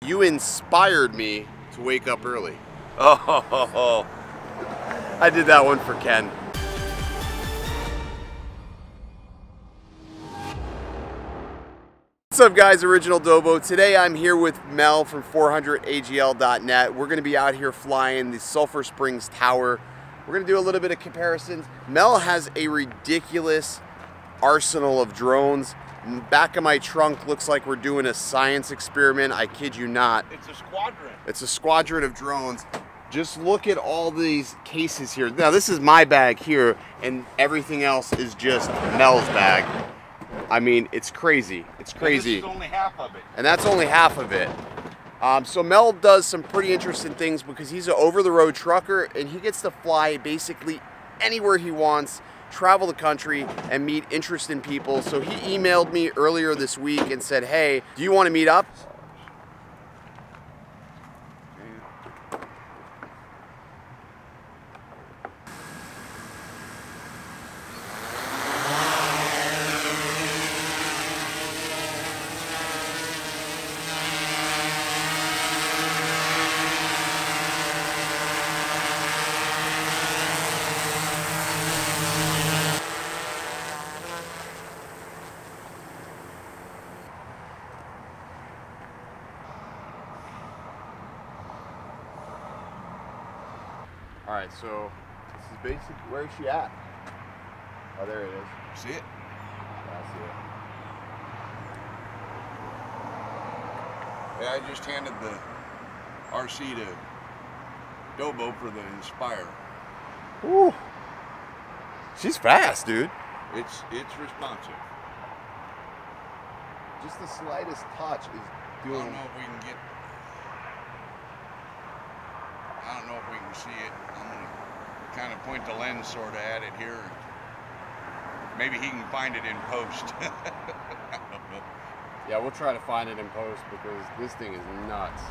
You inspired me to wake up early. Oh, I did that one for Ken. What's up guys, Original Dobo. Today I'm here with Mel from 400agl.net. We're gonna be out here flying the Sulphur Springs Tower. We're gonna do a little bit of comparisons. Mel has a ridiculous arsenal of drones. Back of my trunk looks like we're doing a science experiment. I kid you not. it's a squadron. It's a squadron of drones. Just look at all these cases here. Now this is my bag here, and everything else is just Mel's bag. I mean, it's crazy. It's crazy. And this is only half of it. And that's only half of it. So Mel does some pretty interesting things because he's an over-the-road trucker, and he gets to fly basically anywhere he wants, travel the country, and meet interesting people. So he emailed me earlier this week and said, hey, do you want to meet up? All right, so this is basic. Where is she at? Oh, there it is. See it? Yeah, I see it. Yeah, I just handed the RC to Dobo for the Inspire. Ooh. She's fast, dude. It's responsive. Just the slightest touch is I doing. don't know if we can get. I don't know if we can see it. I'm gonna kind of point the lens sort of at it here. Maybe he can find it in post. I don't know. Yeah, we'll try to find it in post because this thing is nuts.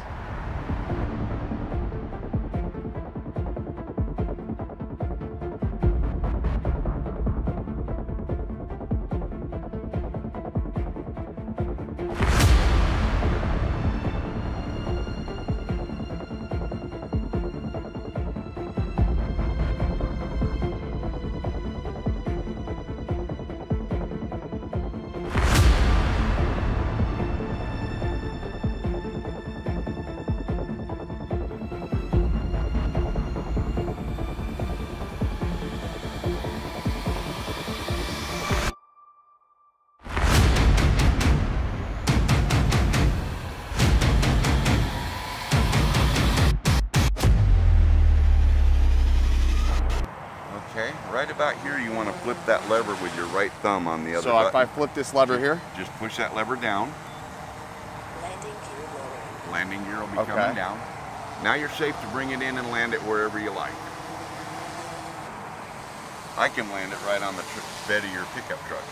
Okay, right about here you want to flip that lever with your right thumb on the other So button. if I flip this lever here? Just push that lever down. Landing gear lowered. Landing gear will be Okay. coming down. Now you're safe to bring it in and land it wherever you like. I can land it right on the bed of your pickup truck.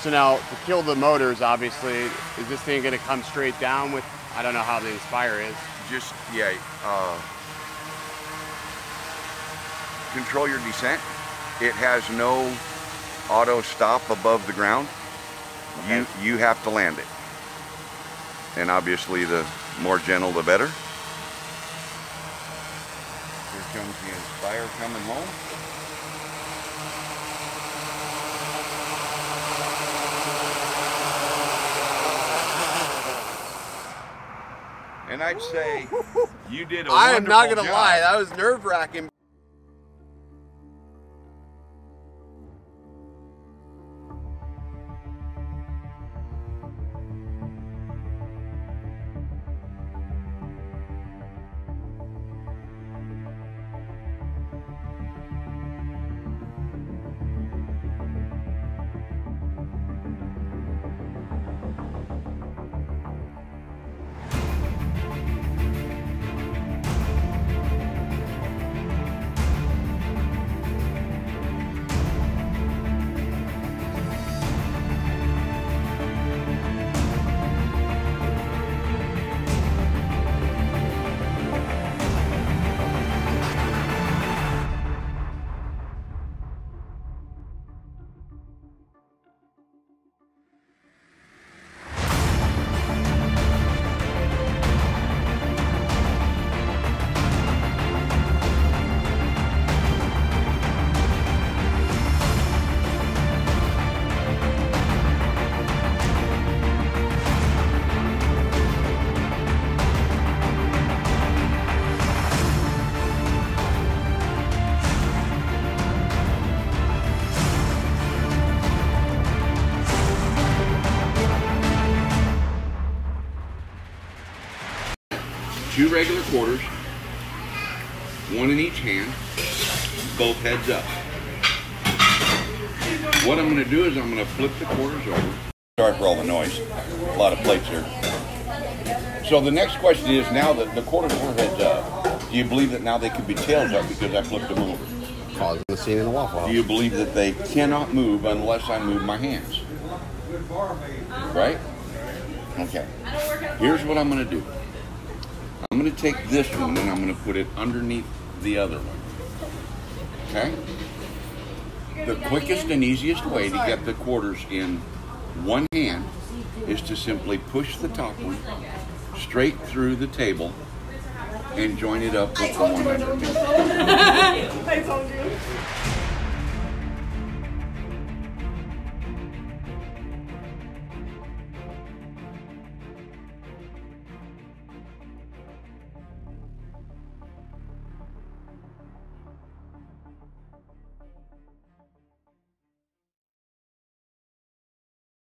So now, to kill the motors, obviously, is this thing going to come straight down with, I don't know how the Inspire is. Just, yeah, control your descent. It has no auto stop above the ground. Okay. You have to land it. And obviously the more gentle the better. Here comes the Inspire coming home. And I'd say you did a I am not wonderful going to job. lie, that was nerve-wracking. 2 regular quarters, 1 in each hand, both heads up. What I'm going to do is I'm going to flip the quarters over. Sorry for all the noise. A lot of plates here. So the next question is, now that the quarters were heads up, do you believe that now they could be tails up because I flipped them over? Causing the scene in the Waffle House. Do you believe that they cannot move unless I move my hands? Right? Okay. Here's what I'm going to do. I'm going to take this one and I'm going to put it underneath the other one. Okay? The quickest and easiest way to get the quarters in one hand is to simply push the top one straight through the table and join it up with the one underneath. I told you.